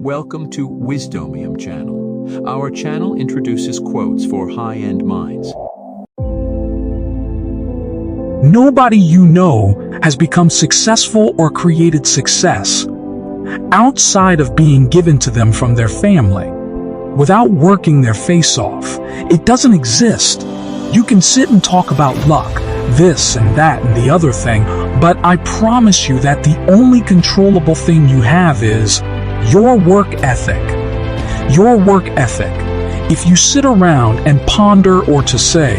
Welcome to Wisdomium channel. Our channel introduces quotes for high-end minds. Nobody you know has become successful or created success outside of being given to them from their family, without working their face off. It doesn't exist. You can sit and talk about luck, this and that and the other thing, but I promise you that the only controllable thing you have is your work ethic. Your work ethic. If you sit around and ponder or to say,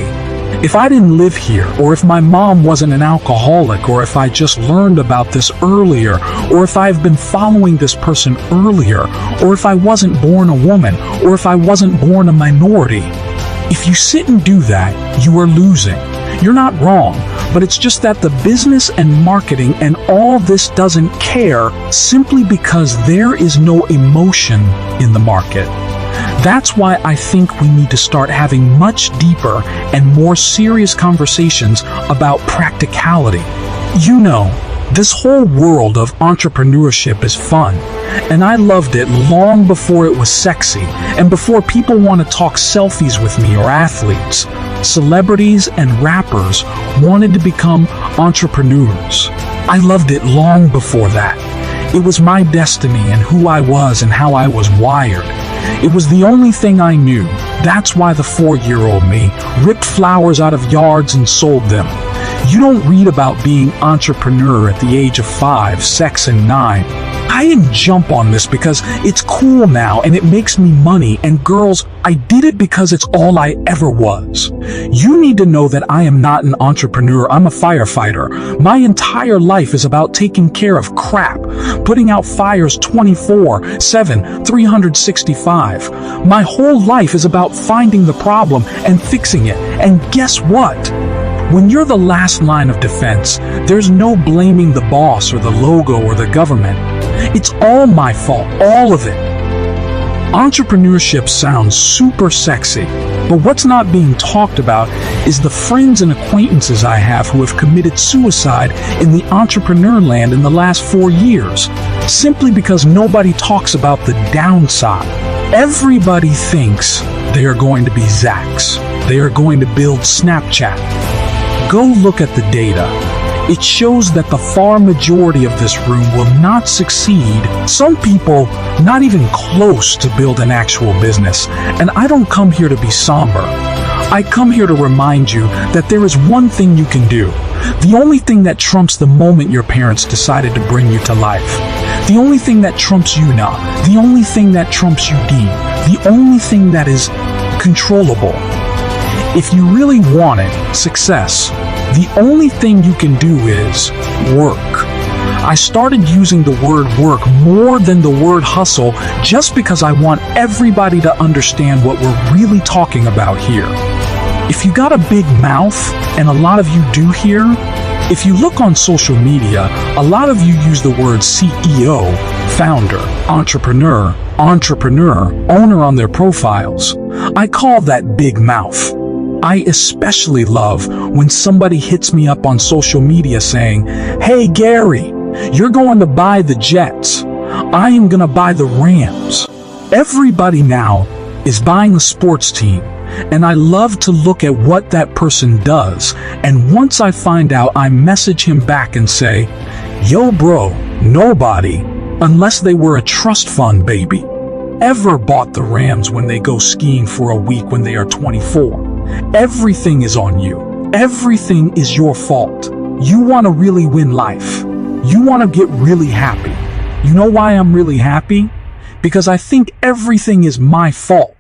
if I didn't live here, or if my mom wasn't an alcoholic, or if I just learned about this earlier, or if I've been following this person earlier, or if I wasn't born a woman, or if I wasn't born a minority, if you sit and do that, you are losing. You're not wrong, but it's just that the business and marketing and all this doesn't care simply because there is no emotion in the market. That's why I think we need to start having much deeper and more serious conversations about practicality. You know, this whole world of entrepreneurship is fun, and I loved it long before it was sexy and before people want to talk selfies with me or athletes. Celebrities and rappers wanted to become entrepreneurs. I loved it long before that. It was my destiny and who I was and how I was wired. It was the only thing I knew. That's why the 4-year-old me ripped flowers out of yards and sold them. You don't read about being entrepreneur at the age of 5, 6, and 9. I didn't jump on this because it's cool now and it makes me money, and girls, I did it because it's all I ever was. You need to know that I am not an entrepreneur, I'm a firefighter. My entire life is about taking care of crap, putting out fires 24/7, 365. My whole life is about finding the problem and fixing it, and guess what? When you're the last line of defense, there's no blaming the boss or the logo or the government. It's all my fault, all of it. Entrepreneurship sounds super sexy, but what's not being talked about is the friends and acquaintances I have who have committed suicide in the entrepreneur land in the last 4 years, simply because nobody talks about the downside. Everybody thinks they are going to be Zacks. They are going to build Snapchat. Go look at the data. It shows that the far majority of this room will not succeed. Some people not even close to build an actual business. And I don't come here to be somber. I come here to remind you that there is one thing you can do. The only thing that trumps the moment your parents decided to bring you to life. The only thing that trumps you now. The only thing that trumps you deep. The only thing that is controllable. If you really wanted success, the only thing you can do is work. I started using the word work more than the word hustle just because I want everybody to understand what we're really talking about here. If you got a big mouth, and a lot of you do here, if you look on social media, a lot of you use the word CEO, founder, entrepreneur, owner on their profiles. I call that big mouth. I especially love when somebody hits me up on social media saying, "Hey Gary, you're going to buy the Jets. I am going to buy the Rams." Everybody now is buying a sports team, and I love to look at what that person does, and once I find out, I message him back and say, "Yo bro, nobody, unless they were a trust fund baby, ever bought the Rams when they go skiing for a week when they are 24. Everything is on you. Everything is your fault. You want to really win life. You want to get really happy. You know why I'm really happy? Because I think everything is my fault.